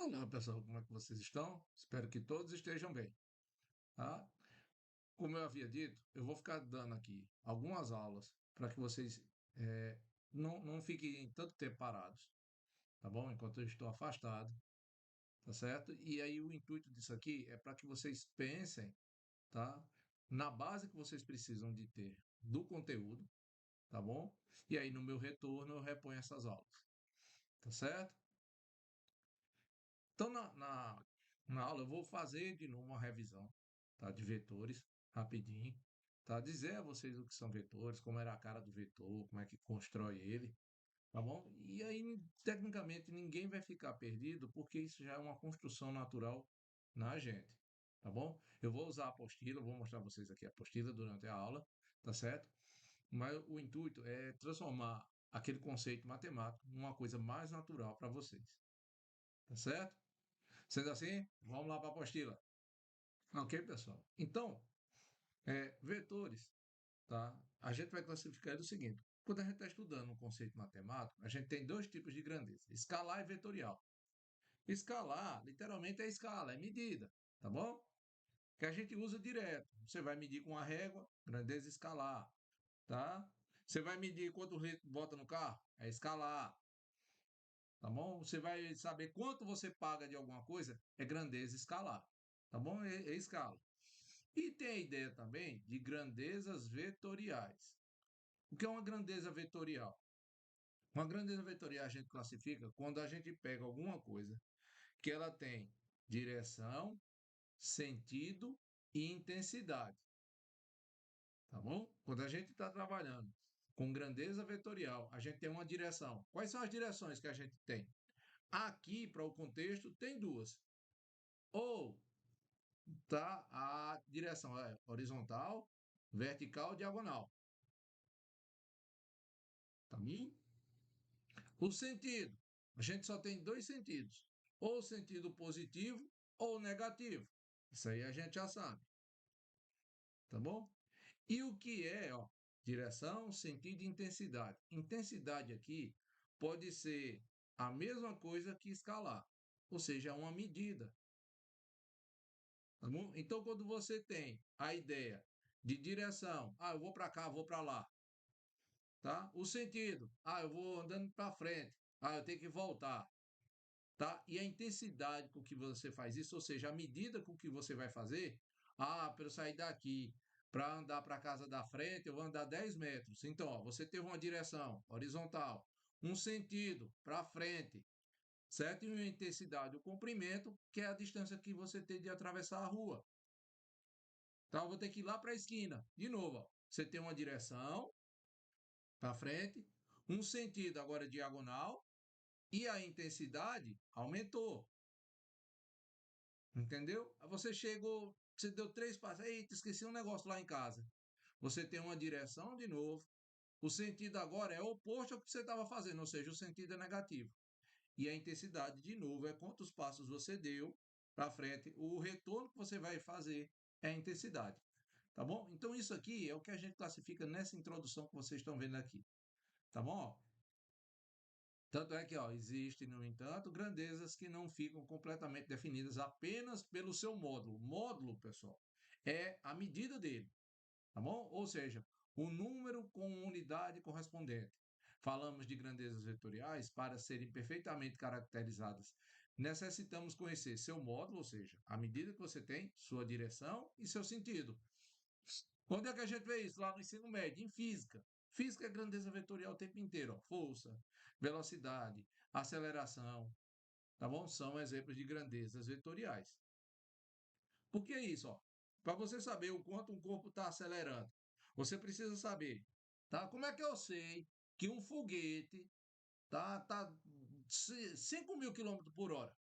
Olá, pessoal, como é que vocês estão? Espero que todos estejam bem, tá? Como eu havia dito, eu vou ficar dando aqui algumas aulas para que vocês eh, não fiquem tanto tempo parados, tá bom? Enquanto eu estou afastado, tá certo? E aí o intuito disso aqui é para que vocês pensem, tá? Na base que vocês precisam de ter do conteúdo, tá bom? E aí no meu retorno eu reponho essas aulas, tá certo? Então, na aula, eu vou fazer de novo uma revisão, tá, de vetores, rapidinho, tá? Dizer a vocês o que são vetores, como era a cara do vetor, como é que constrói ele, tá bom? E aí, tecnicamente, ninguém vai ficar perdido, porque isso já é uma construção natural na gente, tá bom? Eu vou usar a apostila, vou mostrar a vocês aqui a apostila durante a aula, tá certo? Mas o intuito é transformar aquele conceito matemático numa coisa mais natural para vocês, tá certo? Sendo assim, vamos lá para a apostila. Ok, pessoal? Então, vetores, tá? A gente vai classificar do seguinte: quando a gente está estudando um conceito matemático, a gente tem dois tipos de grandeza: escalar e vetorial. Escalar, literalmente, é escala, é medida, tá bom? Que a gente usa direto. Você vai medir com a régua, grandeza escalar, tá? Você vai medir quanto litro bota no carro, é escalar, tá bom? Você vai saber quanto você paga de alguma coisa, é grandeza escalar, tá bom? É escala. E tem a ideia também de grandezas vetoriais. O que é uma grandeza vetorial? Uma grandeza vetorial a gente classifica quando a gente pega alguma coisa que ela tem direção, sentido e intensidade, tá bom? Quando a gente está trabalhando com grandeza vetorial, a gente tem uma direção. Quais são as direções que a gente tem? Aqui, para o contexto, tem duas. Ou tá a direção é horizontal, vertical, diagonal. Tá bom? O sentido. A gente só tem dois sentidos: ou sentido positivo ou negativo. Isso aí a gente já sabe, tá bom? E o que é, ó, direção, sentido e intensidade? Intensidade aqui pode ser a mesma coisa que escalar, ou seja, uma medida, tá bom? Então, quando você tem a ideia de direção, eu vou para cá, vou para lá, tá? O sentido, eu vou andando para frente, eu tenho que voltar. Tá? E a intensidade com que você faz isso, ou seja, a medida com que você vai fazer, para eu sair daqui, para andar para a casa da frente, eu vou andar 10 metros. Então, ó, você tem uma direção horizontal, um sentido para frente, certo? E uma intensidade, o comprimento, que é a distância que você tem de atravessar a rua. Tá? Eu vou ter que ir lá para a esquina. De novo, ó, você tem uma direção para frente, um sentido agora diagonal, e a intensidade aumentou. Entendeu? Aí você chegou, você deu três passos, eita, esqueci um negócio lá em casa. Você tem uma direção de novo, o sentido agora é oposto ao que você estava fazendo, ou seja, o sentido é negativo. E a intensidade, de novo, é quantos passos você deu para frente, o retorno que você vai fazer é a intensidade. Tá bom? Então, isso aqui é o que a gente classifica nessa introdução que vocês estão vendo aqui. Tá bom? Tanto é que, ó, existem, no entanto, grandezas que não ficam completamente definidas apenas pelo seu módulo. Módulo, pessoal, é a medida dele, tá bom? Ou seja, o número com unidade correspondente. Falamos de grandezas vetoriais para serem perfeitamente caracterizadas. Necessitamos conhecer seu módulo, ou seja, a medida que você tem, sua direção e seu sentido. Onde é que a gente vê isso? Lá no ensino médio, em física. Física é grandeza vetorial o tempo inteiro, ó. Força, velocidade, aceleração, tá bom? São exemplos de grandezas vetoriais. Por que isso? Para você saber o quanto um corpo está acelerando, você precisa saber, tá? Como é que eu sei que um foguete tá 5.000 quilômetros por hora?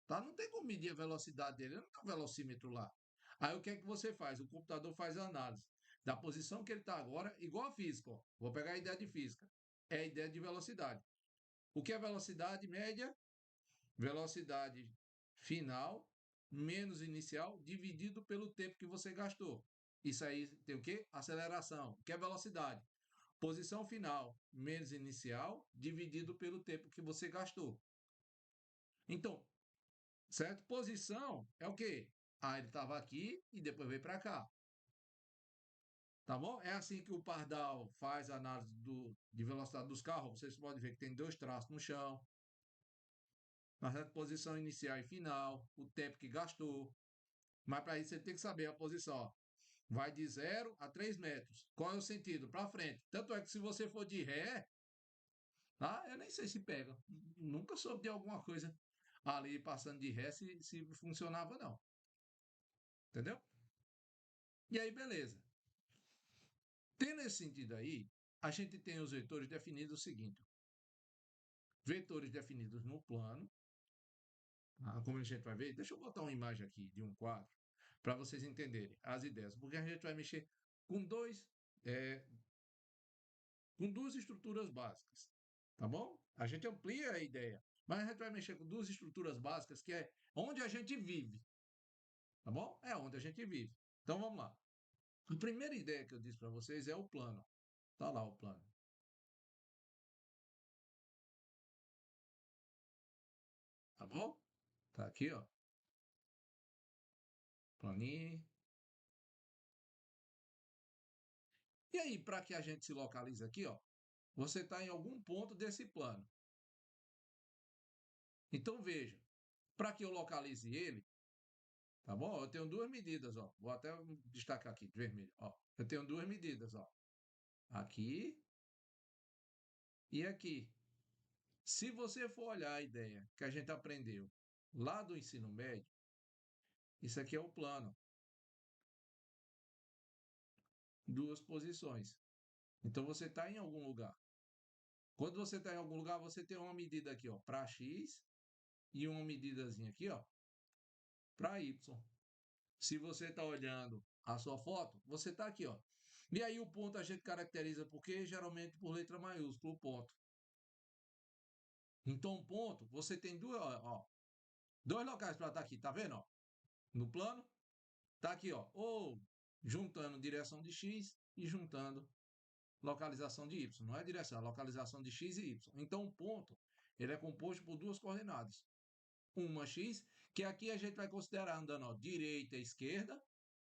Tá? Não tem como medir a velocidade dele, não tem um velocímetro lá. Aí o que é que você faz? O computador faz a análise da posição que ele está agora, igual a física. Ó. Vou pegar a ideia de física. É a ideia de velocidade. O que é velocidade média? Velocidade final menos inicial dividido pelo tempo que você gastou. Isso aí tem o quê? Aceleração. O que é velocidade? Posição final menos inicial dividido pelo tempo que você gastou. Então, certo? Posição é o quê? Ah, ele estava aqui e depois veio para cá. Tá bom? É assim que o Pardal faz a análise de velocidade dos carros. Vocês podem ver que tem dois traços no chão, na posição inicial e final, o tempo que gastou. Mas para isso você tem que saber a posição. Ó. Vai de 0 a 3 metros. Qual é o sentido? Para frente. Tanto é que se você for de ré, tá? Eu nem sei se pega. Nunca soube de alguma coisa ali passando de ré se funcionava, não. Entendeu? E aí, beleza. Tendo esse sentido aí, a gente tem os vetores definidos o seguinte: vetores definidos no plano, como a gente vai ver, deixa eu botar uma imagem aqui de um quadro para vocês entenderem as ideias, porque a gente vai mexer com é, com duas estruturas básicas, tá bom? A gente amplia a ideia, mas a gente vai mexer com duas estruturas básicas que é onde a gente vive, tá bom? É onde a gente vive. Então vamos lá. A primeira ideia que eu disse para vocês é o plano. Tá lá o plano. Tá bom? Tá aqui, ó. Planinho. E aí, para que a gente se localize aqui, ó, você está em algum ponto desse plano. Então veja, para que eu localize ele, tá bom? Eu tenho duas medidas, ó. Vou até destacar aqui de vermelho, ó. Eu tenho duas medidas, ó. Aqui e aqui. Se você for olhar a ideia que a gente aprendeu lá do ensino médio, isso aqui é o plano, duas posições. Então você está em algum lugar. Quando você está em algum lugar, você tem uma medida aqui, ó, para x e uma medidazinha aqui, ó, para y. Se você está olhando a sua foto, você está aqui, ó. E aí o ponto a gente caracteriza porque geralmente por letra maiúscula o ponto. Então, um ponto, você tem dois locais para estar aqui, tá vendo? Ó? No plano, tá aqui, ó, ou juntando direção de x e juntando localização de y. Não é direção, é localização de x e y. Então, um ponto, ele é composto por duas coordenadas. Uma x, que aqui a gente vai considerar andando, ó, direita e esquerda,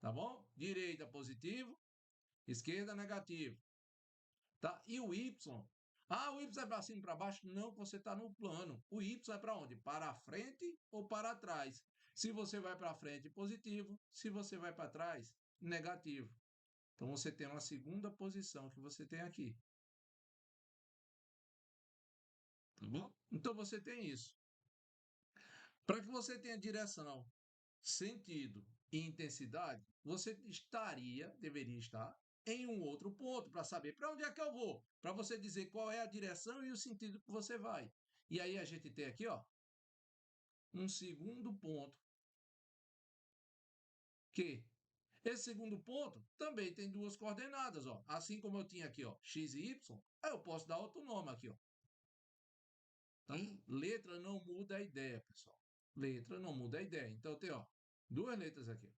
tá bom? Direita positivo, esquerda negativo, tá? E o y? Ah, o y é para cima e para baixo? Não, você está no plano. O y é para onde? Para a frente ou para trás? Se você vai para frente, positivo. Se você vai para trás, negativo. Então você tem uma segunda posição que você tem aqui. Tá bom? Então você tem isso. Para que você tenha direção, sentido e intensidade, você deveria estar em um outro ponto para saber para onde é que eu vou, para você dizer qual é a direção e o sentido que você vai. E aí a gente tem aqui, ó, um segundo ponto, que esse segundo ponto também tem duas coordenadas, ó. Assim como eu tinha aqui, ó, x e y, aí eu posso dar outro nome aqui, ó. Então, letra não muda a ideia, pessoal. Letra não muda a ideia. Então tem, ó, duas letras aqui.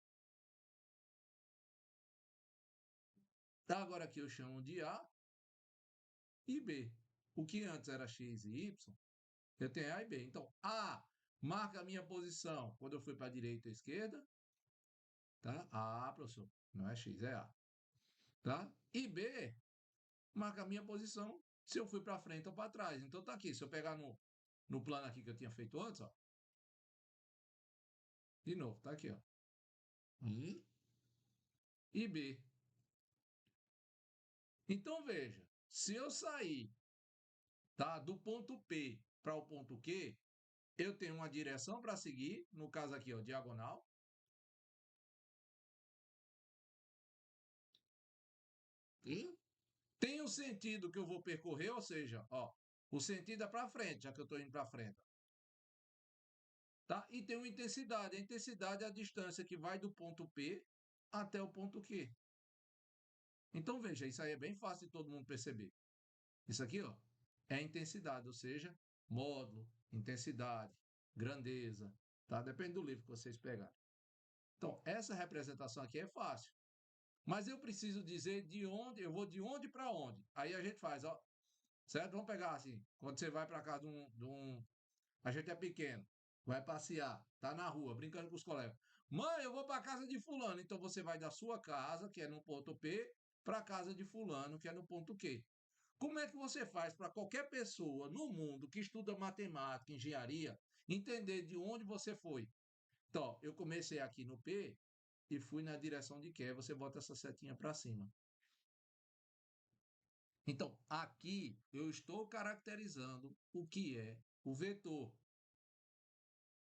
Tá, agora aqui eu chamo de A e B. O que antes era X e Y, eu tenho A e B. Então, A marca a minha posição quando eu fui para a direita ou esquerda. Tá? A, professor, não é X, é A. Tá? E B marca a minha posição se eu fui para frente ou para trás. Então, tá aqui. Se eu pegar no plano aqui que eu tinha feito antes, ó. De novo, tá aqui, ó. I e B. Então, veja. Se eu sair, tá, do ponto P para o ponto Q, eu tenho uma direção para seguir, no caso aqui, ó, diagonal. E tem o sentido que eu vou percorrer, ou seja, ó, o sentido é para frente, já que eu estou indo para frente. Tá? E tem uma intensidade. A intensidade é a distância que vai do ponto P até o ponto Q. Então, veja, isso aí é bem fácil de todo mundo perceber. Isso aqui, ó, é a intensidade, ou seja, módulo, intensidade, grandeza, tá? Depende do livro que vocês pegarem. Então, essa representação aqui é fácil. Mas eu preciso dizer de onde, eu vou de onde para onde. Aí a gente faz, ó, certo? Vamos pegar assim, quando você vai para casa a gente é pequeno. vai passear, tá na rua, brincando com os colegas. Mãe, eu vou para casa de fulano. Então você vai da sua casa, que é no ponto P, para a casa de fulano, que é no ponto Q. Como é que você faz para qualquer pessoa no mundo que estuda matemática, engenharia, entender de onde você foi? Então, eu comecei aqui no P e fui na direção de Q. Você bota essa setinha para cima. Então, aqui eu estou caracterizando o que é o vetor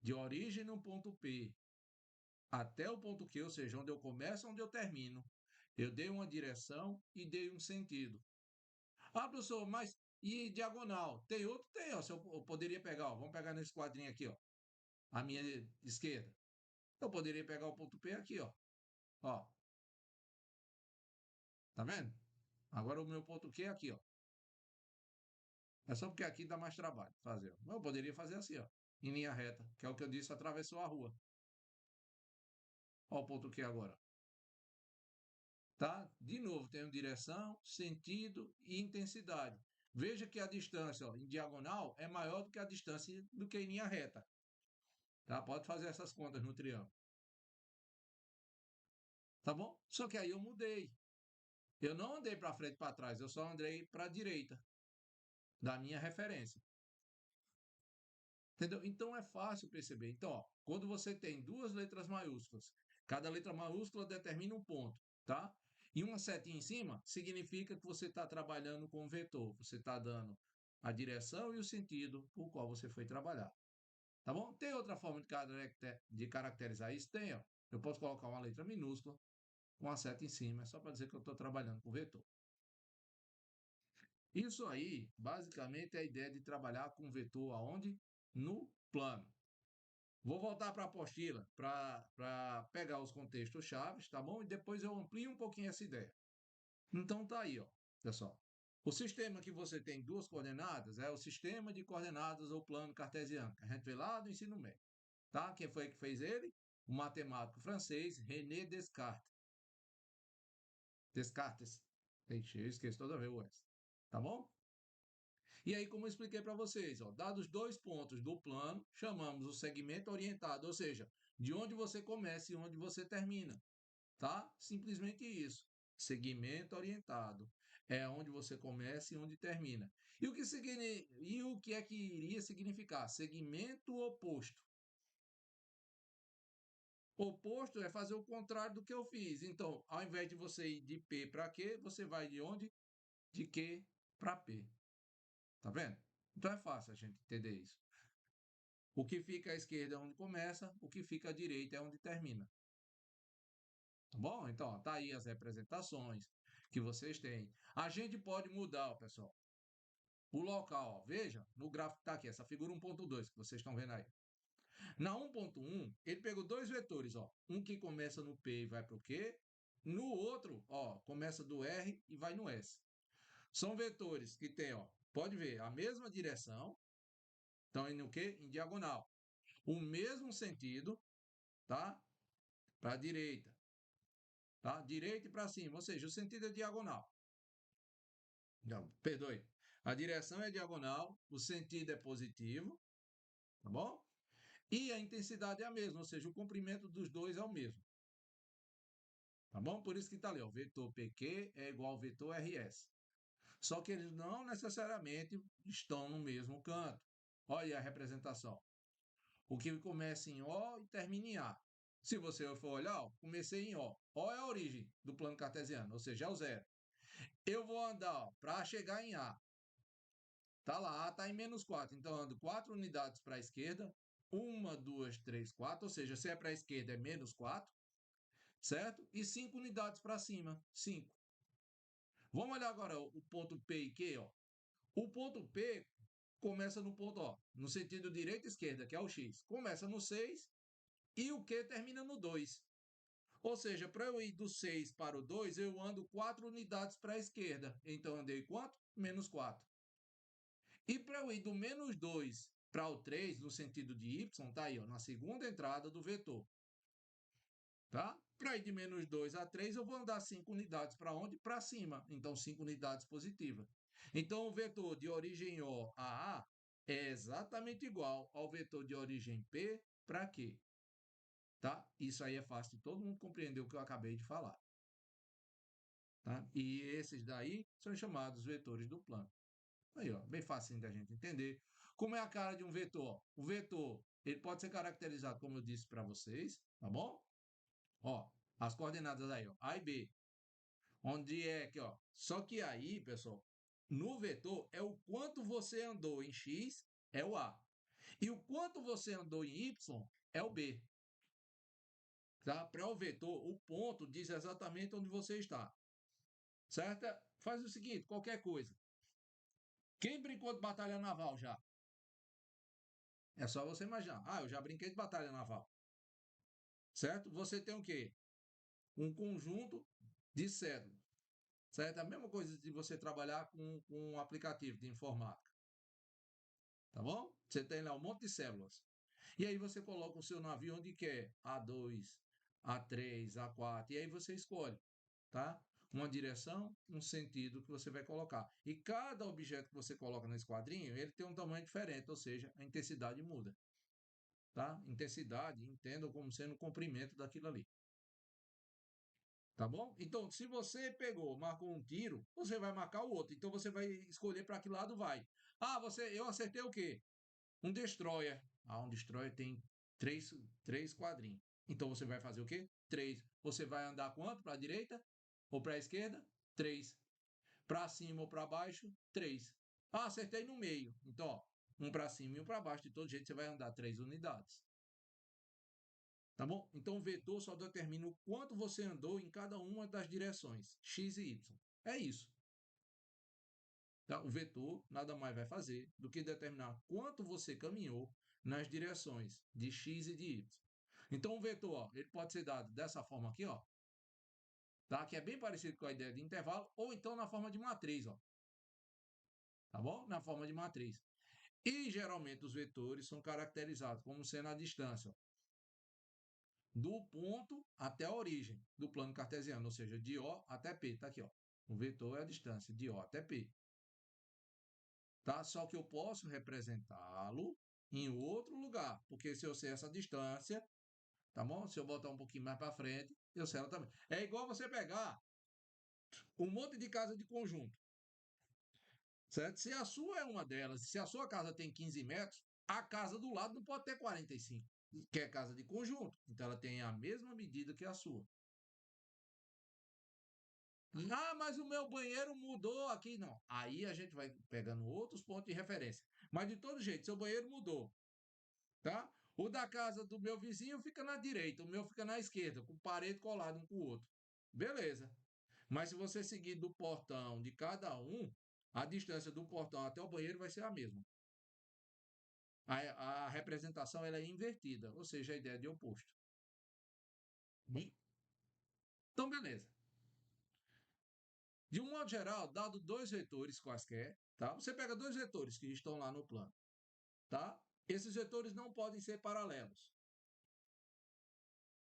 de origem no ponto P até o ponto Q, ou seja, onde eu começo, onde eu termino. Eu dei uma direção e dei um sentido. Ah, professor, mas e diagonal? Tem outro? Tem, ó. Se eu poderia pegar, ó, vamos pegar nesse quadrinho aqui, ó, a minha esquerda. Eu poderia pegar o ponto P aqui, ó, tá vendo? Agora o meu ponto Q é aqui, ó. É só porque aqui dá mais trabalho fazer. Mas eu poderia fazer assim, ó, em linha reta, que é o que eu disse, atravessou a rua. Ó o ponto Q agora. Tá? De novo, tenho direção, sentido e intensidade. Veja que a distância, ó, em diagonal é maior do que a distância do que em linha reta. Tá? Pode fazer essas contas no triângulo. Tá bom? Só que aí eu mudei. Eu não andei para frente e para trás, eu só andei para a direita da minha referência. Entendeu? Então é fácil perceber. Então, ó, quando você tem duas letras maiúsculas, cada letra maiúscula determina um ponto, tá? E uma setinha em cima significa que você está trabalhando com um vetor. Você está dando a direção e o sentido por qual você foi trabalhar. Tá bom? Tem outra forma de caracterizar isso? Tem, ó. Eu posso colocar uma letra minúscula com a seta em cima, é só para dizer que eu estou trabalhando com vetor. Isso aí, basicamente, é a ideia de trabalhar com vetor aonde? No plano. Vou voltar para a apostila para pegar os contextos chaves, tá bom? E depois eu amplio um pouquinho essa ideia. Então tá aí, ó, pessoal. O sistema que você tem duas coordenadas é o sistema de coordenadas ou plano cartesiano, que a gente vê lá do ensino médio, tá? Quem foi que fez ele? O matemático francês René Descartes. Descartes. Ixi, eu esqueço toda vez o S. Tá bom? E aí, como eu expliquei para vocês, ó, dados dois pontos do plano, chamamos o segmento orientado, ou seja, de onde você começa e onde você termina, tá? Simplesmente isso. Segmento orientado é onde você começa e onde termina. E o que é que iria significar? Segmento oposto. Oposto é fazer o contrário do que eu fiz. Então, ao invés de você ir de P para Q, você vai de onde? De Q para P. Tá vendo? Então é fácil a gente entender isso. O que fica à esquerda é onde começa, o que fica à direita é onde termina. Tá bom? Então, ó, tá aí as representações que vocês têm. A gente pode mudar, ó, pessoal, o local. Ó. Veja, no gráfico que está aqui, essa figura 1.2 que vocês estão vendo aí. Na 1.1, ele pegou dois vetores, ó, um que começa no P e vai para o Q, no outro, ó, começa do R e vai no S. São vetores que têm, ó, pode ver, a mesma direção, estão indo o quê? Em diagonal. O mesmo sentido, tá? Para a direita, tá? Direita e para cima, ou seja, o sentido é diagonal. Não, perdoe. A direção é diagonal, o sentido é positivo, tá bom? E a intensidade é a mesma, ou seja, o comprimento dos dois é o mesmo. Tá bom? Por isso que está ali, ó, o vetor PQ é igual ao vetor RS. Só que eles não necessariamente estão no mesmo canto. Olha aí a representação. O que começa em O e termina em A. Se você for olhar, ó, comecei em O. O é a origem do plano cartesiano, ou seja, é o zero. Eu vou andar para chegar em A. Tá lá, A está em menos 4. Então, eu ando 4 unidades para a esquerda. 1, 2, 3, 4. Ou seja, se é para a esquerda, é menos 4. Certo? E 5 unidades para cima. 5. Vamos olhar agora o ponto P e Q. Ó. O ponto P começa no ponto O, no sentido direita e esquerda, que é o X. Começa no 6 e o Q termina no 2. Ou seja, para eu ir do 6 para o 2, eu ando 4 unidades para a esquerda. Então, andei quanto? Menos 4. E para eu ir do menos 2 para o 3, no sentido de y, tá aí, ó, na segunda entrada do vetor. Tá? Para ir de menos 2 a 3, eu vou andar 5 unidades para onde? Para cima. Então, 5 unidades positivas. Então, o vetor de origem O a A é exatamente igual ao vetor de origem P para Q, tá? Isso aí é fácil de todo mundo compreender o que eu acabei de falar, tá? E esses daí são chamados vetores do plano. Aí, ó, bem facinho da gente entender. Como é a cara de um vetor? O vetor, ele pode ser caracterizado, como eu disse para vocês, tá bom? Ó, as coordenadas aí, ó, A e B. Onde é que, ó, só que aí, pessoal, no vetor é o quanto você andou em X, é o A. E o quanto você andou em Y é o B. Tá? Para o vetor, o ponto diz exatamente onde você está. Certo? Faz o seguinte, qualquer coisa. Quem brincou de batalha naval já? É só você imaginar. Ah, eu já brinquei de batalha naval. Certo? Você tem o quê? Um conjunto de cédulas. Certo? A mesma coisa de você trabalhar com um aplicativo de informática. Tá bom? Você tem lá um monte de células. E aí você coloca o seu navio onde quer. A2, A3, A4. E aí você escolhe, tá? Uma direção, um sentido que você vai colocar. E cada objeto que você coloca nesse quadrinho, ele tem um tamanho diferente, ou seja, a intensidade muda, tá? Intensidade, entenda como sendo o comprimento daquilo ali. Tá bom? Então, se você pegou, marcou um tiro, você vai marcar o outro. Então, você vai escolher para que lado vai. Ah, eu acertei o quê? Um destroyer. Ah, um destroyer tem três quadrinhos. Então, você vai fazer o quê? Três. Você vai andar quanto? Para a direita ou para a esquerda? Três. Para cima ou para baixo? Três. Ah, acertei no meio. Então, ó, um para cima e um para baixo. De todo jeito, você vai andar 3 unidades. Tá bom? Então, o vetor só determina o quanto você andou em cada uma das direções, x e y. É isso. Tá? O vetor nada mais vai fazer do que determinar quanto você caminhou nas direções de x e de y. Então, o vetor, ó, ele pode ser dado dessa forma aqui, ó, tá? Que é bem parecido com a ideia de intervalo, ou então na forma de matriz, ó, tá bom? Na forma de matriz. E geralmente os vetores são caracterizados como sendo a distância, ó, do ponto até a origem do plano cartesiano, ou seja, de O até P. Tá aqui, ó. O vetor é a distância de O até P. Tá? Só que eu posso representá-lo em outro lugar, porque se eu sei essa distância, tá bom? Se eu botar um pouquinho mais para frente, eu sei ela também. É igual você pegar um monte de casa de conjunto, certo? Se a sua é uma delas, se a sua casa tem 15 metros, a casa do lado não pode ter 45, que é casa de conjunto. Então ela tem a mesma medida que a sua. Ah, mas o meu banheiro mudou aqui. Não. Aí a gente vai pegando outros pontos de referência. Mas de todo jeito, seu banheiro mudou, tá? O da casa do meu vizinho fica na direita, o meu fica na esquerda, com parede colada um com o outro. Beleza. Mas se você seguir do portão de cada um, a distância do portão até o banheiro vai ser a mesma. A representação ela é invertida, ou seja, a ideia de oposto. Bem, então, beleza. De um modo geral, dado dois vetores quaisquer, tá? Você pega dois vetores que estão lá no plano, tá? Esses vetores não podem ser paralelos.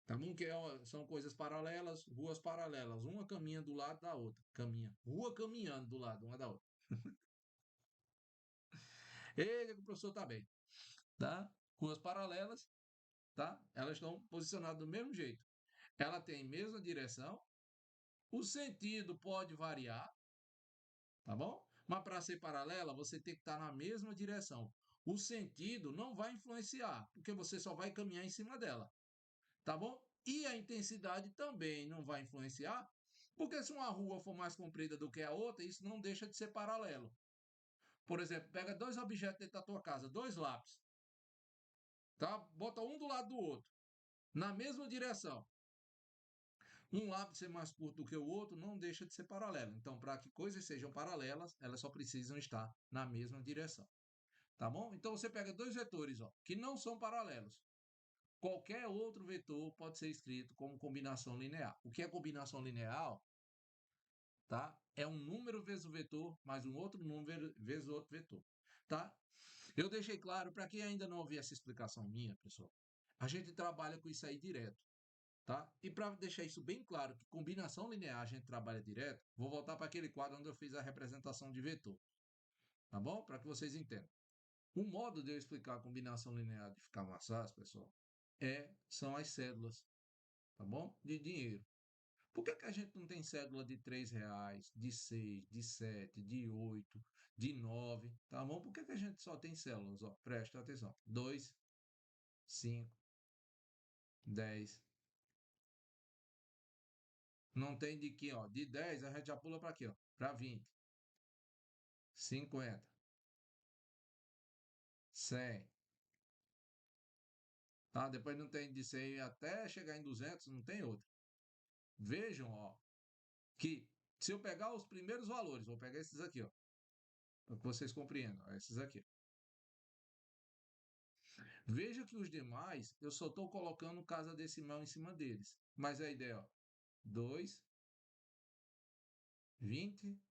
Tá bom? São coisas paralelas, ruas paralelas. Uma caminha do lado da outra. Caminha. Rua caminhando do lado uma da outra. Eita, que o professor tá bem. Tá? Ruas paralelas, tá? Elas estão posicionadas do mesmo jeito. Ela tem a mesma direção. O sentido pode variar, tá bom? Mas para ser paralela, você tem que estar na mesma direção. O sentido não vai influenciar, porque você só vai caminhar em cima dela, tá bom? E a intensidade também não vai influenciar, porque se uma rua for mais comprida do que a outra, isso não deixa de ser paralelo. Por exemplo, pega dois objetos dentro da tua casa, dois lápis, tá? Bota um do lado do outro, na mesma direção. Um lápis ser mais curto do que o outro não deixa de ser paralelo. Então, para que coisas sejam paralelas, elas só precisam estar na mesma direção. Tá bom? Então, você pega dois vetores, ó, que não são paralelos. Qualquer outro vetor pode ser escrito como combinação linear. O que é combinação linear? Tá? É um número vezes o vetor, mais um outro número vezes o outro vetor. Tá? Eu deixei claro, para quem ainda não ouviu essa explicação minha, pessoal, a gente trabalha com isso aí direto. Tá? E para deixar isso bem claro, que combinação linear a gente trabalha direto, vou voltar para aquele quadro onde eu fiz a representação de vetor. Tá bom? Para que vocês entendam. O modo de eu explicar a combinação linear de ficar mais fácil, pessoal, são as cédulas, tá bom? De dinheiro. Por que, que a gente não tem cédula de R$ 3, de 6, de 7, de 8, de 9, tá bom? Por que, que a gente só tem células? Ó, presta atenção. 2, 5, 10. Não tem de aqui, ó. De 10 a gente já pula para aqui, ó. Para 20, 50, 100. Tá? Depois não tem de 100 até chegar em 200, não tem outra. Vejam, ó, que se eu pegar os primeiros valores, vou pegar esses aqui, ó, para que vocês compreendam, ó, esses aqui. Veja que os demais, eu só estou colocando casa decimal em cima deles. Mas a ideia, ó, 2, 20,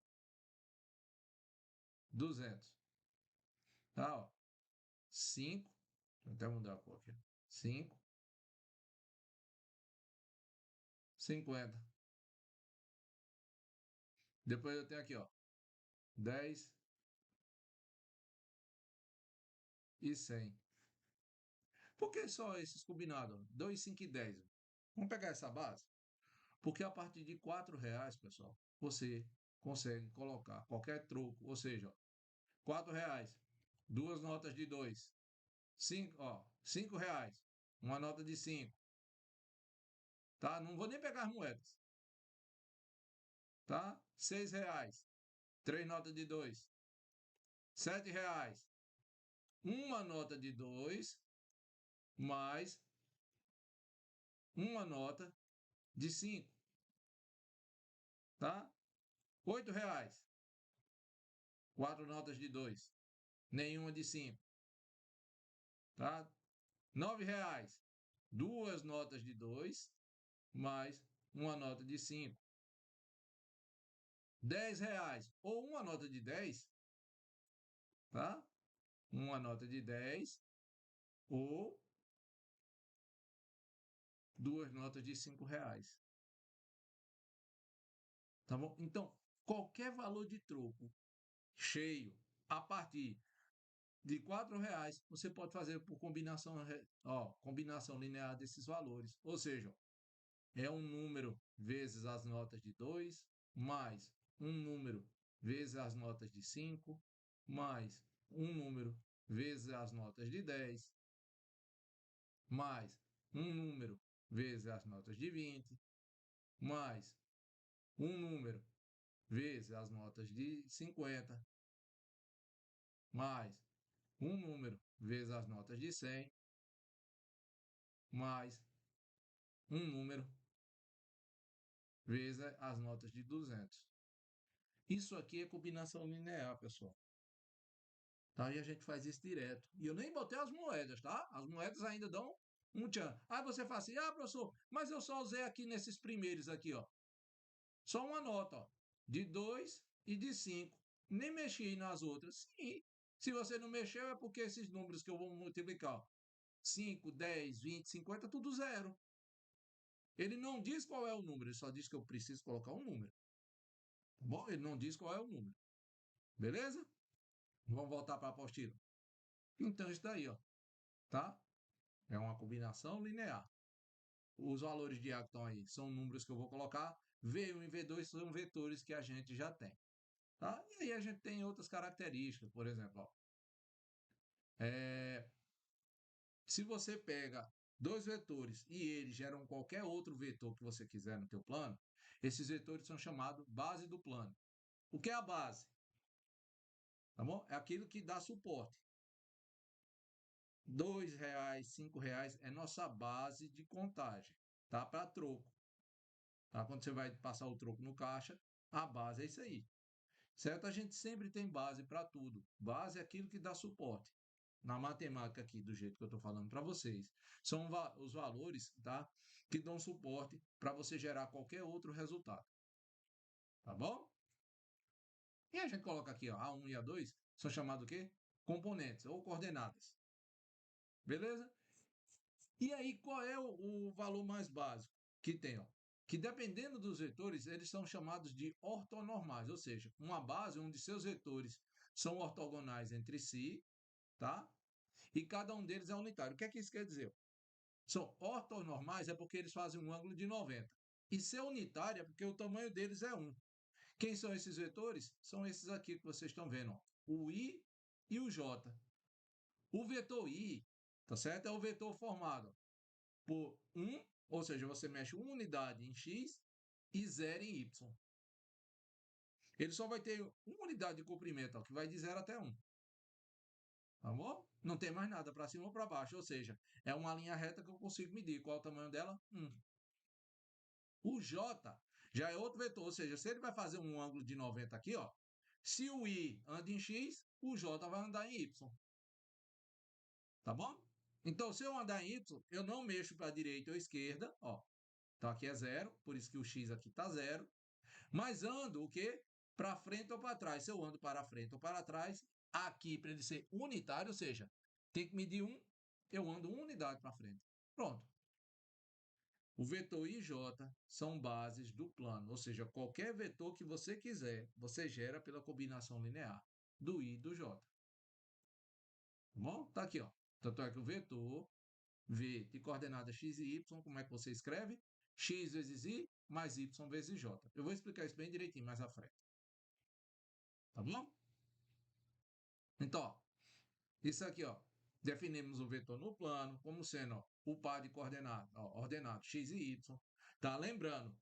200. Tá, ó. 5, deixa eu até mudar a cor aqui. 5, 50. Depois eu tenho aqui, ó, 10 e 100. Por que só esses combinados? 2, 5 e 10. Vamos pegar essa base? Porque a partir de R$ 4, pessoal, você consegue colocar qualquer troco, ou seja, R$ 4, duas notas de 2, 5, ó, R$ 5, uma nota de 5, tá? Não vou nem pegar as moedas, tá? R$ 6, três notas de 2, R$ 7, uma nota de 2, mais uma nota de 5, tá? R$ 8, quatro notas de 2, nenhuma de 5, tá? R$ 9, duas notas de 2, mais uma nota de 5. R$ 10, ou uma nota de 10, tá? Uma nota de 10, ou duas notas de R$ 5. Tá bom? Então, qualquer valor de troco cheio a partir de R$ 4, você pode fazer por combinação, ó, combinação linear desses valores. Ou seja, é um número vezes as notas de 2, mais um número vezes as notas de 5, mais um número vezes as notas de 10, mais um número vezes as notas de 20, mais um número vezes as notas de 50, mais um número vezes as notas de 100, mais um número vezes as notas de 200. Isso aqui é combinação linear, pessoal. Tá? E a gente faz isso direto. E eu nem botei as moedas, tá? As moedas ainda dão um tchan. Aí você fala assim, professor, mas eu só usei aqui nesses primeiros aqui, ó. Só uma nota, ó, de 2 e de 5. Nem mexi nas outras. Sim. Se você não mexeu, é porque esses números que eu vou multiplicar, ó, 5, 10, 20, 50, tudo zero. Ele não diz qual é o número, ele só diz que eu preciso colocar um número. Tá bom? Ele não diz qual é o número. Beleza? Vamos voltar para a apostila. Então, isso daí, ó. Tá? É uma combinação linear. Os valores de A que estão aí são números que eu vou colocar. V1 e V2 são vetores que a gente já tem. Tá? E aí a gente tem outras características. Por exemplo, ó, se você pega dois vetores e eles geram qualquer outro vetor que você quiser no teu plano, esses vetores são chamados base do plano. O que é a base? Tá bom? É aquilo que dá suporte. R$ 2, R$ 5 é nossa base de contagem, tá? Para troco. Tá? Quando você vai passar o troco no caixa, a base é isso aí. Certo? A gente sempre tem base para tudo. Base é aquilo que dá suporte. Na matemática aqui, do jeito que eu estou falando para vocês, são os valores, tá? Que dão suporte para você gerar qualquer outro resultado. Tá bom? E a gente coloca aqui, ó, A1 e A2 são chamados o quê? Componentes ou coordenadas. Beleza? E aí, qual é o valor mais básico que tem? Ó? Que dependendo dos vetores, eles são chamados de ortonormais, ou seja, uma base onde seus vetores são ortogonais entre si, tá? E cada um deles é unitário. O que é que isso quer dizer? São ortonormais é porque eles fazem um ângulo de 90. E ser unitário é porque o tamanho deles é 1. Quem são esses vetores? São esses aqui que vocês estão vendo, ó. O I e o J. O vetor I, tá certo? É o vetor formado por 1, ou seja, você mexe uma unidade em X e 0 em Y. Ele só vai ter uma unidade de comprimento, ó, que vai de 0 até 1. Tá bom? Não tem mais nada para cima ou para baixo, ou seja, é uma linha reta que eu consigo medir. Qual é o tamanho dela? 1. O J já é outro vetor, ou seja, se ele vai fazer um ângulo de 90 aqui, ó, se o I anda em X, o J vai andar em Y. Tá bom? Então, se eu andar em Y, eu não mexo para a direita ou esquerda, ó. Então aqui é 0, por isso que o X aqui está 0. Mas ando o quê? Para frente ou para trás. Se eu ando para frente ou para trás, aqui para ele ser unitário, ou seja, tem que medir 1, eu ando uma unidade para frente. Pronto. O vetor I e J são bases do plano, ou seja, qualquer vetor que você quiser, você gera pela combinação linear do I e do J. Tá bom? Tá aqui, ó. Tanto é que o vetor V de coordenadas x e y, como é que você escreve? X vezes I mais Y vezes J. Eu vou explicar isso bem direitinho mais à frente. Tá bom? Então, ó, isso aqui, ó, definimos o vetor no plano como sendo ó, o par de coordenadas, ó, ordenado x e y. Tá? Lembrando,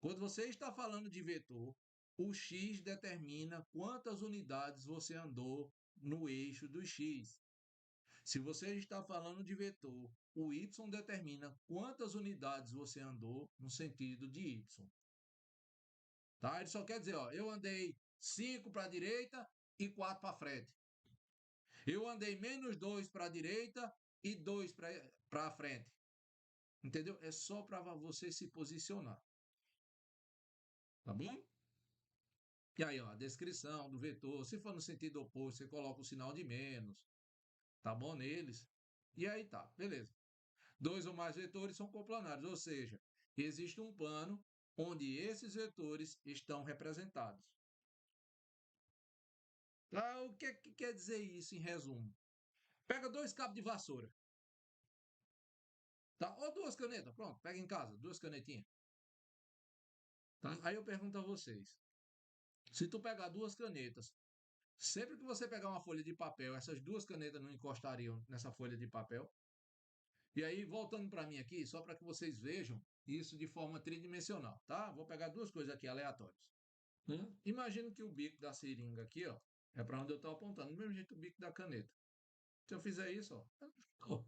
quando você está falando de vetor, o x determina quantas unidades você andou no eixo do x. Se você está falando de vetor, o y determina quantas unidades você andou no sentido de y. Tá? Ele só quer dizer, ó, eu andei 5 para a direita e 4 para frente. Eu andei menos 2 para a direita e 2 para a frente. Entendeu? É só para você se posicionar. Tá bom? E aí, ó, a descrição do vetor. Se for no sentido oposto, você coloca o sinal de menos. Tá bom neles? E aí tá, beleza. Dois ou mais vetores são coplanares, ou seja, existe um plano onde esses vetores estão representados. Ah, o que, é que quer dizer isso em resumo? Pega dois cabos de vassoura, tá? Ou duas canetas, pronto, pega em casa, duas canetinhas. Tá? Aí eu pergunto a vocês, se tu pegar duas canetas, sempre que você pegar uma folha de papel, essas duas canetas não encostariam nessa folha de papel? E aí, voltando para mim aqui, só para que vocês vejam isso de forma tridimensional, tá? Vou pegar duas coisas aqui aleatórias. Imagina que o bico da seringa aqui, ó, é para onde eu estou apontando, do mesmo jeito o bico da caneta. Se eu fizer isso, ó,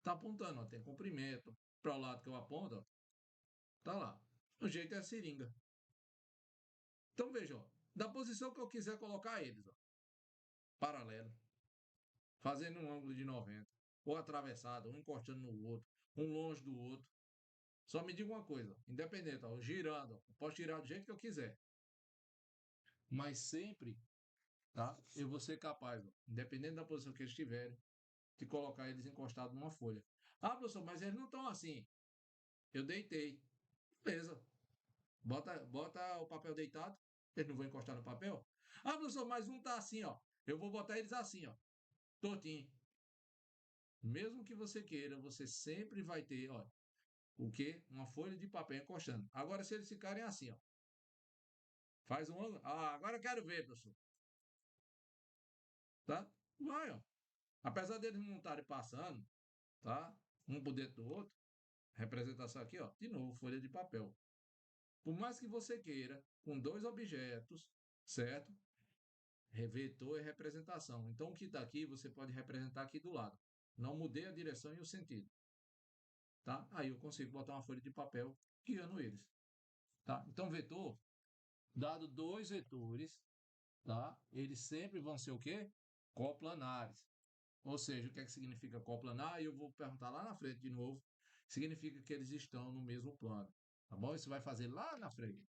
tá apontando, ó, tem comprimento para o lado que eu aponto, ó, tá lá. O jeito é a seringa. Então veja, ó, da posição que eu quiser colocar eles, ó, paralelo, fazendo um ângulo de 90, ou atravessado, um encostando no outro, um longe do outro. Só me diga uma coisa, independente, ó, girando, ó, eu posso girar do jeito que eu quiser, mas sempre, tá? Eu vou ser capaz, ó, independente da posição que eles estiverem, de colocar eles encostados numa folha. Ah, professor, mas eles não estão assim. Eu deitei. Beleza. Bota o papel deitado. Eles não vão encostar no papel. Ah, professor, mas um tá assim, ó. Eu vou botar eles assim, ó. Tortinho. Mesmo que você queira, você sempre vai ter, ó, o quê? Uma folha de papel encostando. Agora, se eles ficarem assim, ó. Faz um ângulo. Ah, agora eu quero ver, professor. Tá? Vai, ó. Apesar deles não estarem passando, tá? Um por dentro do outro. Representação aqui, ó. De novo, folha de papel. Por mais que você queira, com dois objetos, certo? Vetor é representação. Então, o que está aqui, você pode representar aqui do lado. Não mudei a direção e o sentido. Tá? Aí eu consigo botar uma folha de papel guiando eles. Tá? Então, vetor, dado dois vetores, tá? Eles sempre vão ser o quê? Coplanares. Ou seja, o que é que significa coplanar? E eu vou perguntar lá na frente de novo. Significa que eles estão no mesmo plano. Tá bom? Isso vai fazer lá na frente.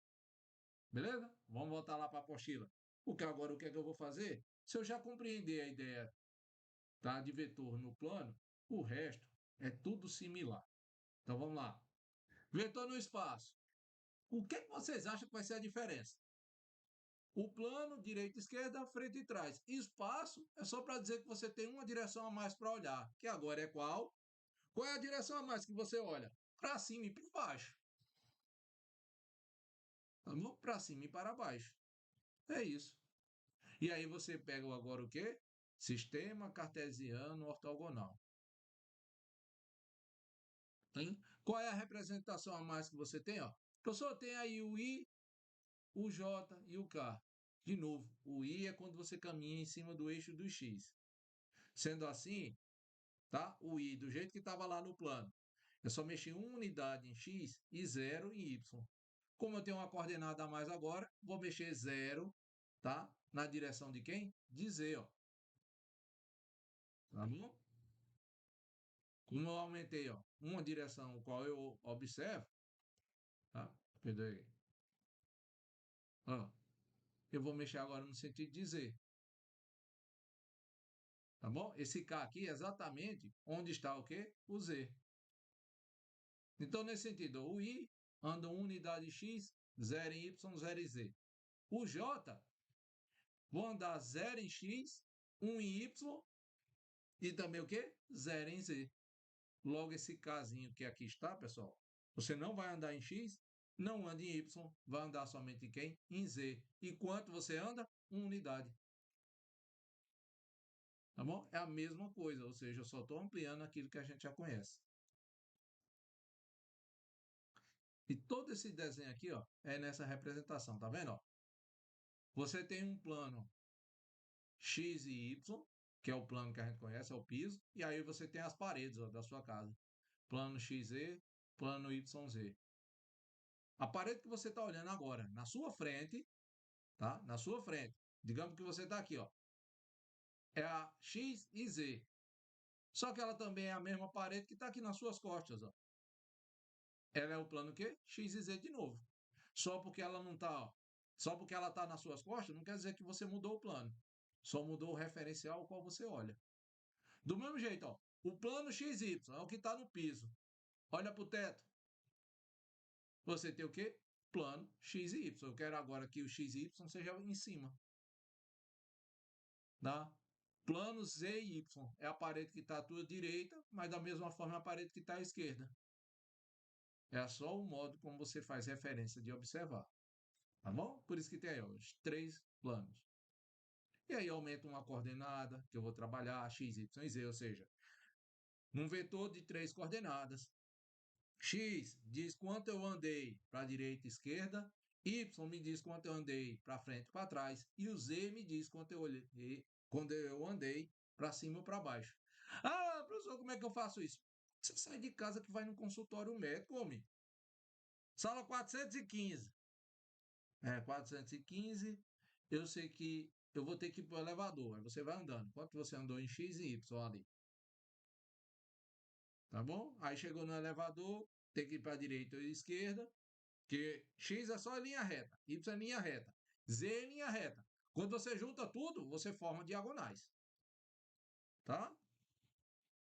Beleza? Vamos voltar lá para a apostila. Porque agora o que é que eu vou fazer? Se eu já compreender a ideia, tá, de vetor no plano, o resto é tudo similar. Então vamos lá. Vetor no espaço. O que é que vocês acham que vai ser a diferença? O plano, direita, esquerda, frente e trás. Espaço é só para dizer que você tem uma direção a mais para olhar, que agora é qual? Qual é a direção a mais que você olha? Para cima e para baixo. Tá bom? Para cima e para baixo. É isso. E aí você pega agora o quê? Sistema cartesiano ortogonal. Hein? Qual é a representação a mais que você tem? Ó? Professor, tem aí o I, o J e o K. De novo, o I é quando você caminha em cima do eixo do X. Sendo assim, tá? O I, do jeito que estava lá no plano, é só mexer uma unidade em X e zero em Y. Como eu tenho uma coordenada a mais agora, vou mexer zero, tá? Na direção de quem? De Z, ó. Tá bom? Como eu aumentei, ó, uma direção qual eu observo, tá? Perdoe. Ó, eu vou mexer agora no sentido de Z, tá bom? Esse K aqui é exatamente onde está o quê? O Z. Então, nesse sentido, o I anda uma unidade X, 0 em Y, 0 em Z. O J, vou andar 0 em X, 1 em Y e também o quê? 0 em Z. Logo, esse casinho que aqui está, pessoal, você não vai andar em X, não anda em Y, vai andar somente em quem? Em Z. E quanto você anda? Uma unidade. Tá bom? É a mesma coisa, ou seja, eu só estou ampliando aquilo que a gente já conhece. E todo esse desenho aqui, ó, é nessa representação, tá vendo? Ó? Você tem um plano X e Y, que é o plano que a gente conhece, é o piso, e aí você tem as paredes, ó, da sua casa. Plano XZ, plano YZ. A parede que você está olhando agora, na sua frente, tá? Na sua frente. Digamos que você está aqui, ó. É a X e Z. Só que ela também é a mesma parede que está aqui nas suas costas, ó. Ela é o plano quê? X e Z de novo. Só porque ela não está, só porque ela está nas suas costas, não quer dizer que você mudou o plano. Só mudou o referencial ao qual você olha. Do mesmo jeito, ó. O plano XY é o que está no piso. Olha para o teto. Você tem o quê? Plano X e Y. Eu quero agora que o X e Y seja em cima. Tá? Plano Z e Y é a parede que está à tua direita, mas da mesma forma é a parede que está à esquerda. É só o modo como você faz referência de observar. Tá bom? Por isso que tem aí ó, os três planos. E aí aumenta uma coordenada que eu vou trabalhar, x, y e z, ou seja, num vetor de três coordenadas. X diz quanto eu andei para a direita e esquerda, y me diz quanto eu andei para frente e para trás, e o z me diz quando eu andei para cima ou para baixo. Ah, professor, como é que eu faço isso? Você sai de casa que vai no consultório médico, homem. Sala 415. 415. Eu sei que eu vou ter que ir para o elevador. Aí você vai andando. Quanto você andou em X e Y ali? Tá bom? Aí chegou no elevador, tem que ir para a direita ou à esquerda, que X é só linha reta, Y é linha reta, Z é linha reta. Quando você junta tudo, você forma diagonais. Tá?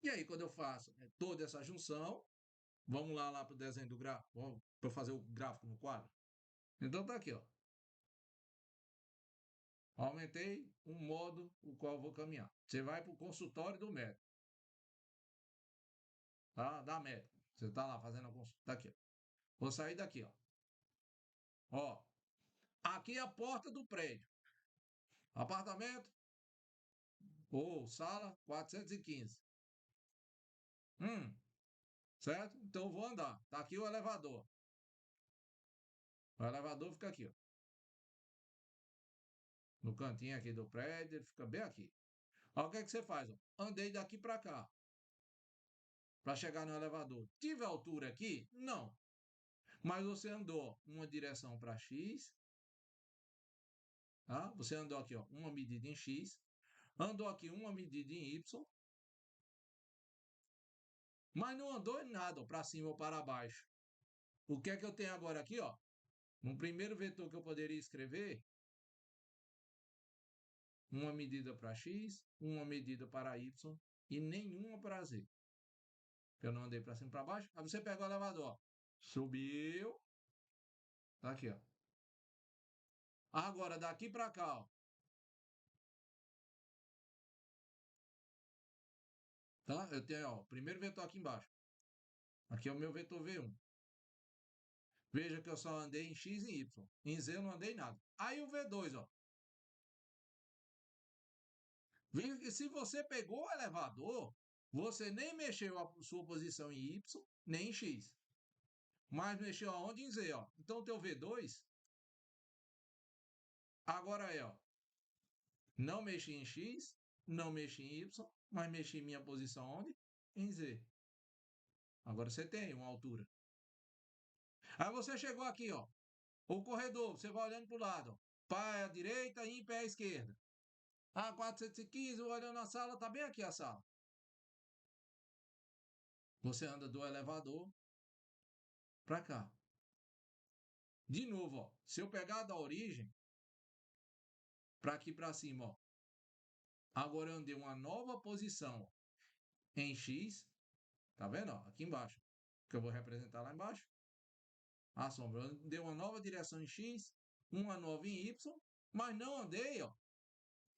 E aí, quando eu faço toda essa junção, vamos lá para o desenho do gráfico, para eu fazer o gráfico no quadro. Então tá aqui, ó. Aumentei um modo o qual eu vou caminhar. Você vai para o consultório do médico, tá? Da médica. Você está lá fazendo a consulta. Tá aqui, ó. Vou sair daqui, ó. Ó, aqui é a porta do prédio. Apartamento ou sala 415. Certo? Então eu vou andar. Tá aqui o elevador. O elevador fica aqui, ó. No cantinho aqui do prédio, ele fica bem aqui. Aí o que é que você faz? Ó? Andei daqui para cá, para chegar no elevador. Tive altura aqui? Não. Mas você andou uma direção para X, tá? Você andou aqui, ó, uma medida em X, andou aqui uma medida em Y, mas não andou em nada, para cima ou para baixo. O que é que eu tenho agora aqui, ó? No primeiro vetor que eu poderia escrever, uma medida para X, uma medida para Y e nenhuma para Z. Eu não andei para cima e para baixo. Aí você pega o elevador, ó. Subiu, tá aqui, ó. Agora, daqui para cá, ó, tá? Eu tenho, ó, o primeiro vetor aqui embaixo. Aqui é o meu vetor V1. Veja que eu só andei em X e Y. Em Z eu não andei nada. Aí o V2, ó. Veja que se você pegou o elevador, você nem mexeu a sua posição em Y, nem em X. Mas mexeu aonde? Em Z, ó. Então o teu V2, agora é, ó. Não mexi em X, não mexi em Y, mas mexi em minha posição onde? Em Z. Agora você tem uma altura. Aí você chegou aqui, ó. O corredor, você vai olhando para o lado, ó. Pé à direita e pé à esquerda. Ah, 415, olhando na sala, tá bem aqui a sala. Você anda do elevador para cá. De novo, ó. Se eu pegar da origem para aqui para cima, ó. Agora eu andei uma nova posição, ó, em X. Tá vendo, ó? Aqui embaixo. Que eu vou representar lá embaixo. A sombra. Eu andei uma nova direção em X, uma nova em Y, mas não andei, ó.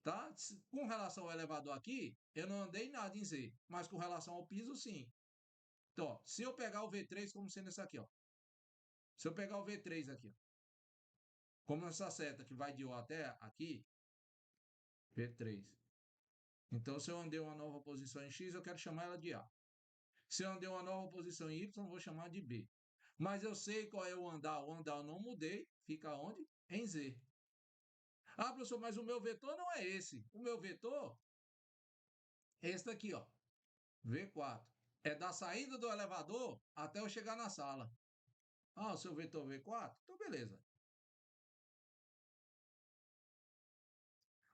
Tá? Com relação ao elevador aqui, eu não andei nada em Z, mas com relação ao piso, sim. Então, ó, se eu pegar o V3 como sendo esse aqui, ó. Se eu pegar o V3 aqui, ó, como essa seta que vai de O até aqui, V3. Então, se eu andei uma nova posição em X, eu quero chamar ela de A. Se eu andei uma nova posição em Y, eu vou chamar de B. Mas eu sei qual é o andar. O andar eu não mudei. Fica onde? Em Z. Ah, professor, mas o meu vetor não é esse. O meu vetor é esse daqui, ó. V4. É da saída do elevador até eu chegar na sala. Ah, o seu vetor V4? Então, beleza.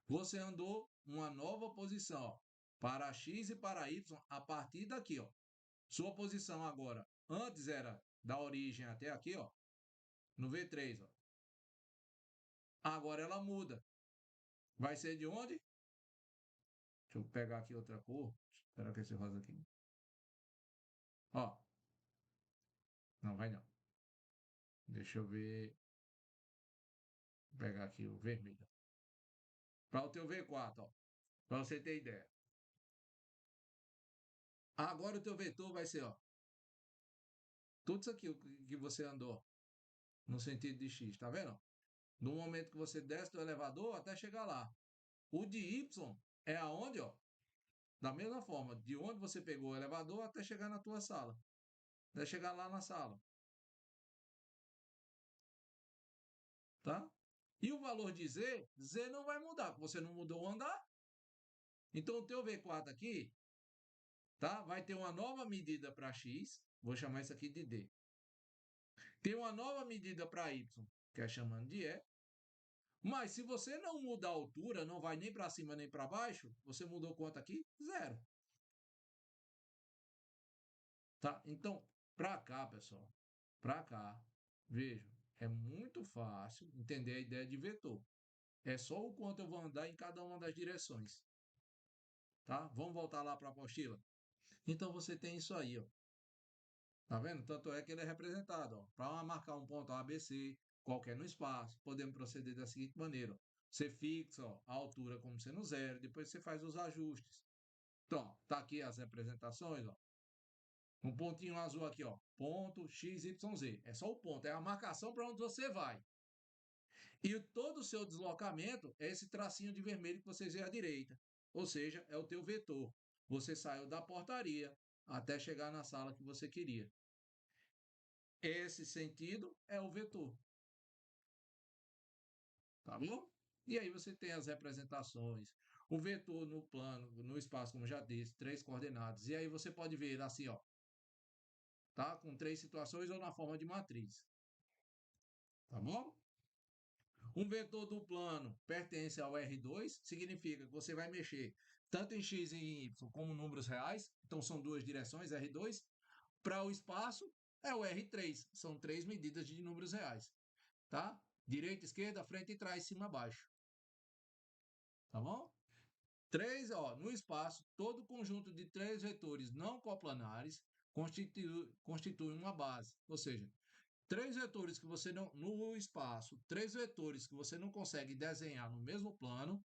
Você andou uma nova posição, ó, para X e para Y a partir daqui, ó. Sua posição agora, antes era da origem até aqui, ó, no V3, ó. Agora ela muda. Vai ser de onde? Deixa eu pegar aqui outra cor. Espera que esse rosa aqui. Ó, não vai não. Deixa eu ver. Vou pegar aqui o vermelho. Para o teu V4, ó. Para você ter ideia. Agora o teu vetor vai ser, ó. Tudo isso aqui que você andou no sentido de X, tá vendo? No momento que você desce do elevador até chegar lá. O de Y é aonde, ó? Da mesma forma, de onde você pegou o elevador até chegar na tua sala. Até chegar lá na sala. Tá? E o valor de Z, Z não vai mudar, porque você não mudou o andar. Então o teu V4 aqui, tá? Vai ter uma nova medida para X, vou chamar isso aqui de D. Tem uma nova medida para Y, que é chamando de E. Mas se você não mudar a altura, não vai nem para cima nem para baixo, você mudou quanto aqui? Zero. Tá? Então, para cá, pessoal, para cá, veja, é muito fácil entender a ideia de vetor. É só o quanto eu vou andar em cada uma das direções. Tá? Vamos voltar lá para a apostila? Então você tem isso aí, ó. Tá vendo? Tanto é que ele é representado, ó. Para marcar um ponto ABC, qualquer no espaço, podemos proceder da seguinte maneira, ó. Você fixa, ó, a altura como sendo zero, depois você faz os ajustes. Então, tá aqui as representações, ó. Um pontinho azul aqui, ó. Ponto XYZ. É só o ponto, é a marcação para onde você vai. E todo o seu deslocamento é esse tracinho de vermelho que vocês vê à direita. Ou seja, é o teu vetor. Você saiu da portaria até chegar na sala que você queria. Esse sentido é o vetor. Tá bom? E aí você tem as representações. O vetor no plano, no espaço, como já disse, três coordenadas. E aí você pode ver assim, ó. Tá? Com três situações ou na forma de matriz. Tá bom? Um vetor do plano pertence ao R2, significa que você vai mexer tanto em x e em y como números reais, então são duas direções, R2. Para o espaço, é o R3, são três medidas de números reais, tá? Direita, esquerda, frente e trás, cima, baixo. Tá bom? Três, ó, no espaço, todo conjunto de três vetores não coplanares constitui uma base, ou seja, três vetores que você não, no espaço, três vetores que você não consegue desenhar no mesmo plano,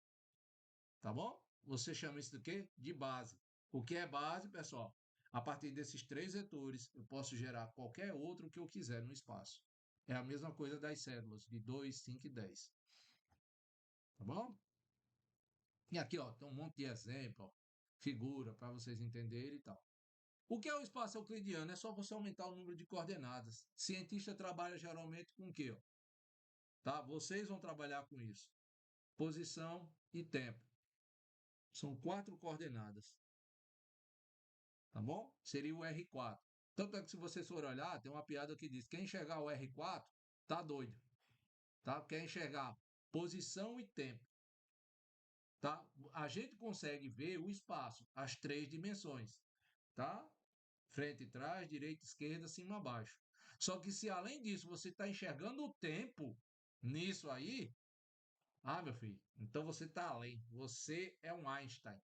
tá bom? Você chama isso de quê? De base. O que é base, pessoal? A partir desses três vetores, eu posso gerar qualquer outro que eu quiser no espaço. É a mesma coisa das células de 2, 5 e 10. Tá bom? E aqui, ó, tem um monte de exemplo, ó, figura para vocês entenderem e tal. O que é o espaço euclidiano? É só você aumentar o número de coordenadas. Cientista trabalha geralmente com o quê? Ó? Tá? Vocês vão trabalhar com isso. Posição e tempo. São quatro coordenadas. Tá bom? Seria o R4. Tanto é que se vocês forem olhar, tem uma piada que diz: quem enxergar o R4 tá doido. Tá? Quer enxergar posição e tempo. Tá? A gente consegue ver o espaço, as três dimensões. Tá? Frente e trás, direita, esquerda, cima, baixo. Só que se além disso você está enxergando o tempo nisso aí, ah, meu filho, então você está além. Você é um Einstein.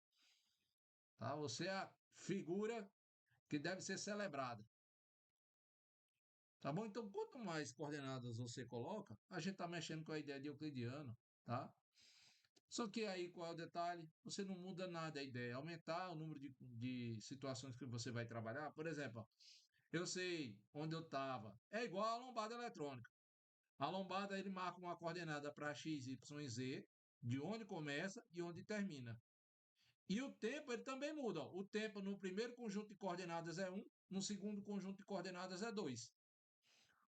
Tá? Você é a figura que deve ser celebrada. Tá bom? Então, quanto mais coordenadas você coloca, a gente está mexendo com a ideia de euclidiano, tá? Só que aí, qual é o detalhe? Você não muda nada a ideia, é aumentar o número de situações que você vai trabalhar. Por exemplo, ó, eu sei onde eu estava. É igual a lombada eletrônica. A lombada, ele marca uma coordenada para x, y e z, de onde começa e onde termina. E o tempo, ele também muda. Ó. O tempo no primeiro conjunto de coordenadas é 1, no segundo conjunto de coordenadas é 2.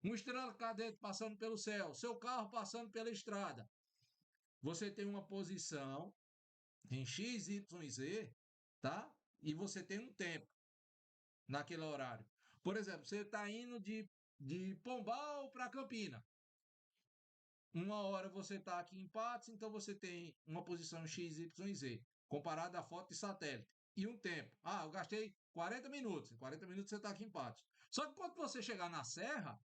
Um estrela cadente passando pelo céu, seu carro passando pela estrada. Você tem uma posição em x, y e z, tá? E você tem um tempo naquele horário. Por exemplo, você está indo de Pombal para Campina. Uma hora você está aqui em Patos, então você tem uma posição x, y e z, comparada à foto de satélite. E um tempo. Ah, eu gastei 40 minutos. Em 40 minutos você está aqui em Patos. Só que quando você chegar na Serra,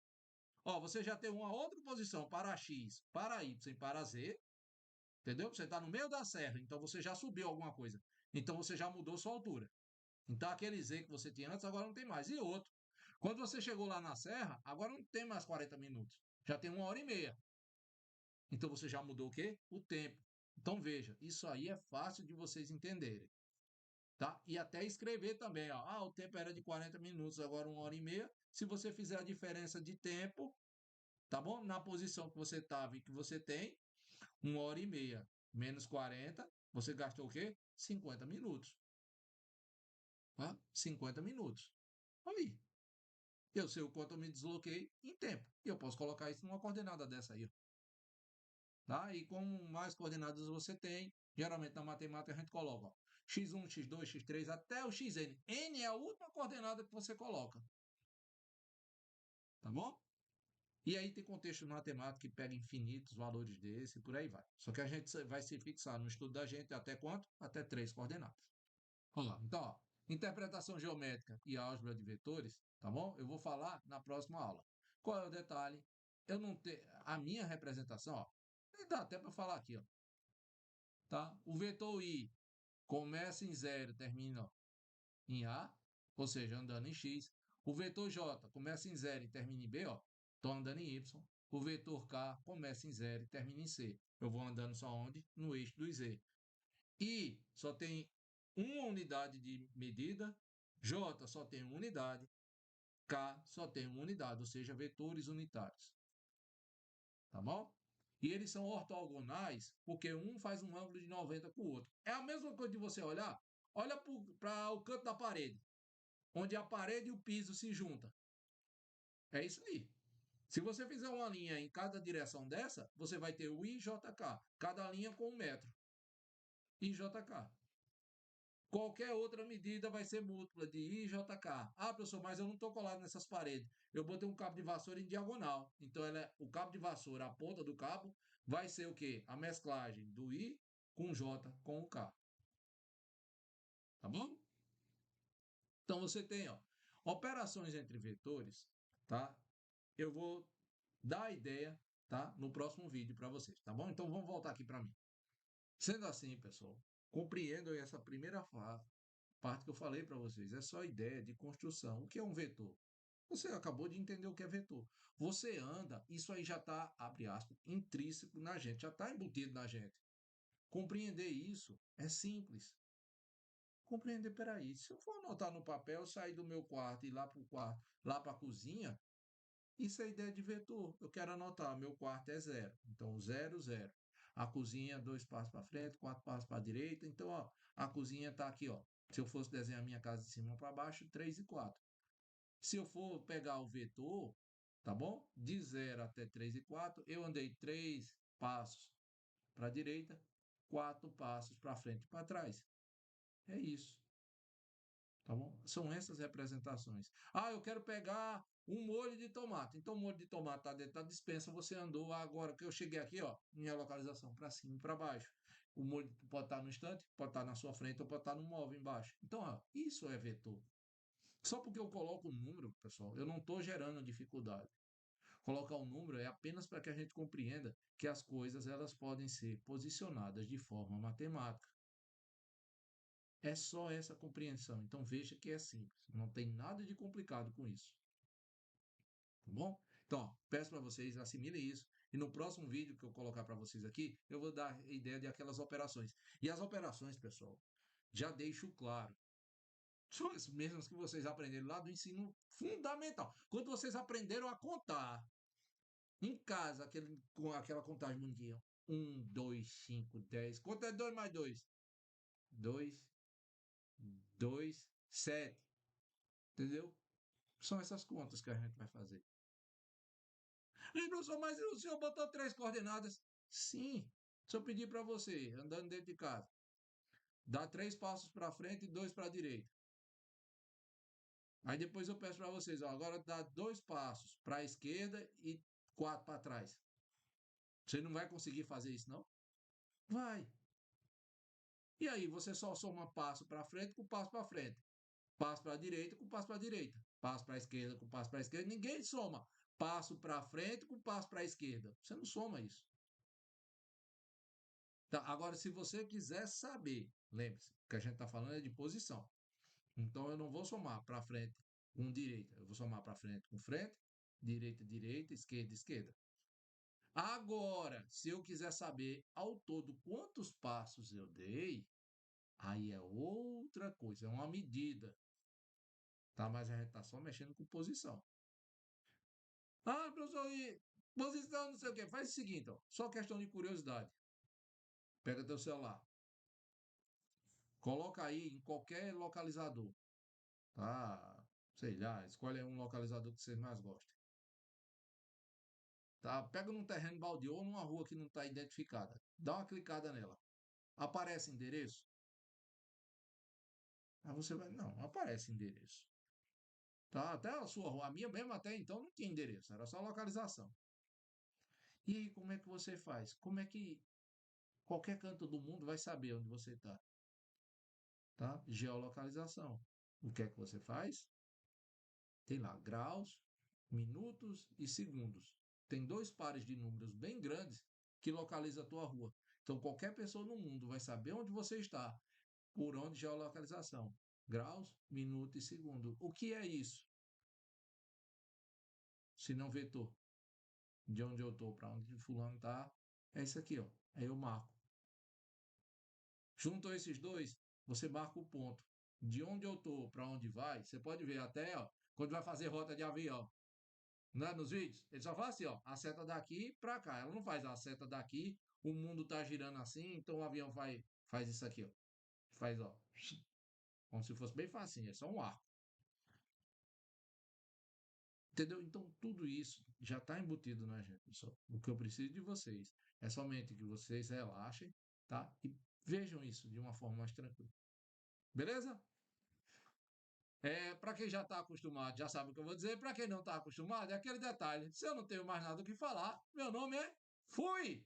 ó, você já tem uma outra posição para X, para Y e para Z, entendeu? Você está no meio da serra, então você já subiu alguma coisa. Então você já mudou sua altura. Então aquele Z que você tinha antes, agora não tem mais. E outro. Quando você chegou lá na serra, agora não tem mais 40 minutos. Já tem uma hora e meia. Então você já mudou o quê? O tempo. Então veja, isso aí é fácil de vocês entenderem. Tá? E até escrever também, ó. Ah, o tempo era de 40 minutos, agora uma hora e meia. Se você fizer a diferença de tempo, tá bom? Na posição que você estava e que você tem, uma hora e meia menos 40, você gastou o quê? 50 minutos. Tá? 50 minutos. Aí, eu sei o quanto eu me desloquei em tempo. E eu posso colocar isso numa coordenada dessa aí. Tá? E como mais coordenadas você tem, geralmente na matemática a gente coloca ó, x1, x2, x3 até o xn. N é a última coordenada que você coloca. Tá bom? E aí tem contexto matemático que pega infinitos valores desse e por aí vai. Só que a gente vai se fixar no estudo da gente até quanto? Até três coordenadas. Vamos lá. Então, ó, interpretação geométrica e álgebra de vetores, tá bom? Eu vou falar na próxima aula. Qual é o detalhe? Eu não tenho a minha representação, ó. Dá até para falar aqui, ó. Tá? O vetor i começa em zero, termina em a, ou seja, andando em x. O vetor j começa em zero e termina em b, ó. Estou andando em y. O vetor k começa em zero e termina em c. Eu vou andando só onde? No eixo do z. I só tem uma unidade de medida, J só tem uma unidade, K só tem uma unidade, ou seja, vetores unitários. Tá bom? E eles são ortogonais porque um faz um ângulo de 90 com o outro. É a mesma coisa de você olhar, olha para o canto da parede, onde a parede e o piso se juntam. É isso aí. Se você fizer uma linha em cada direção dessa, você vai ter o IJK, cada linha com 1 metro. IJK. Qualquer outra medida vai ser múltipla de IJK. Ah, professor, mas eu não estou colado nessas paredes. Eu botei um cabo de vassoura em diagonal. Então, o cabo de vassoura, a ponta do cabo, vai ser o quê? A mesclagem do I com J com o K. Tá bom? Então, você tem ó, operações entre vetores, tá? Eu vou dar a ideia, tá? No próximo vídeo para vocês, tá bom? Então, vamos voltar aqui para mim. Sendo assim, pessoal, compreendam essa primeira parte que eu falei para vocês. É só ideia de construção. O que é um vetor? Você acabou de entender o que é vetor. Você anda, isso aí já está, abre aspas, intrínseco na gente, já está embutido na gente. Compreender isso é simples. Compreender, peraí, se eu for anotar no papel, sair do meu quarto e ir lá para o quarto, lá para a cozinha, isso é ideia de vetor. Eu quero anotar, meu quarto é zero. Então, zero, zero. A cozinha, dois passos para frente, quatro passos para a direita. Então, ó, a cozinha está aqui, ó. Se eu fosse desenhar minha casa de cima para baixo, 3 e 4. Se eu for pegar o vetor, tá bom? De 0 até 3 e 4, eu andei 3 passos para a direita, 4 passos para frente e para trás. É isso, tá bom? São essas representações. Ah, eu quero pegar um molho de tomate. Então, o molho de tomate está dentro da dispensa, você andou agora que eu cheguei aqui, ó, minha localização para cima e para baixo. O molho pode estar no estante, pode estar na sua frente ou pode estar no móvel embaixo. Então, ó, isso é vetor. Só porque eu coloco o número, pessoal, eu não estou gerando dificuldade. Colocar o número é apenas para que a gente compreenda que as coisas elas podem ser posicionadas de forma matemática. É só essa compreensão. Então veja que é simples. Não tem nada de complicado com isso. Tá bom? Então, ó, peço para vocês assimilem isso. E no próximo vídeo que eu colocar para vocês aqui, eu vou dar a ideia de aquelas operações. E as operações, pessoal, já deixo claro. São as mesmas que vocês aprenderam lá do ensino fundamental. Quando vocês aprenderam a contar em casa, com aquela contagem bonitinha. 1, 2, 5, 10. Quanto é 2 mais 2? 2, 2, 7. Entendeu? São essas contas que a gente vai fazer. E professor, mas o senhor botou 3 coordenadas? Sim. Se eu pedir para você, andando dentro de casa, dá 3 passos para frente e 2 para a direita. Aí depois eu peço para vocês, ó, agora dá 2 passos para a esquerda e 4 para trás. Você não vai conseguir fazer isso, não? Vai. E aí você só soma passo para frente com passo para frente. Passo para a direita com passo para a direita. Passo para a esquerda com passo para a esquerda. Ninguém soma passo para frente com passo para a esquerda. Você não soma isso. Tá? Agora, se você quiser saber, lembre-se, o que a gente está falando é de posição. Então, eu não vou somar para frente com direita. Eu vou somar para frente com frente, direita, direita, esquerda, esquerda. Agora, se eu quiser saber ao todo quantos passos eu dei, aí é outra coisa, é uma medida. Tá? Mas a gente está só mexendo com posição. Ah, professor, e posição não sei o quê. Faz o seguinte, ó, só questão de curiosidade. Pega teu celular, coloca aí em qualquer localizador, tá? Sei lá, escolhe um localizador que vocês mais gostem. Tá? Pega num terreno baldio ou numa rua que não está identificada. Dá uma clicada nela. Aparece endereço? Aí você vai, não aparece endereço. Tá? Até a sua rua, a minha mesmo até então não tinha endereço, era só localização. E aí, como é que você faz? Como é que qualquer canto do mundo vai saber onde você está? Tá? Geolocalização. O que é que você faz? Tem lá graus, minutos e segundos. Tem dois pares de números bem grandes que localiza a tua rua. Então, qualquer pessoa no mundo vai saber onde você está, por onde geolocalização. Graus, minuto e segundo. O que é isso? Se não vetor. De onde eu estou para onde fulano está, é isso aqui, ó. Aí eu marco. Junto a esses dois, você marca o ponto. De onde eu estou para onde vai, você pode ver até, ó, quando vai fazer rota de avião, né, nos vídeos, ele só faz assim, ó, a seta daqui para cá. Ela não faz a seta daqui, o mundo está girando assim, então o avião faz isso aqui, ó. Faz, ó, como se fosse bem facinho, é só um arco. Entendeu? Então, tudo isso já está embutido na gente, pessoal. O que eu preciso de vocês é somente que vocês relaxem, tá? E vejam isso de uma forma mais tranquila. Beleza? Para quem já está acostumado, já sabe o que eu vou dizer. Para quem não está acostumado, é aquele detalhe. Se eu não tenho mais nada o que falar, meu nome é Fui!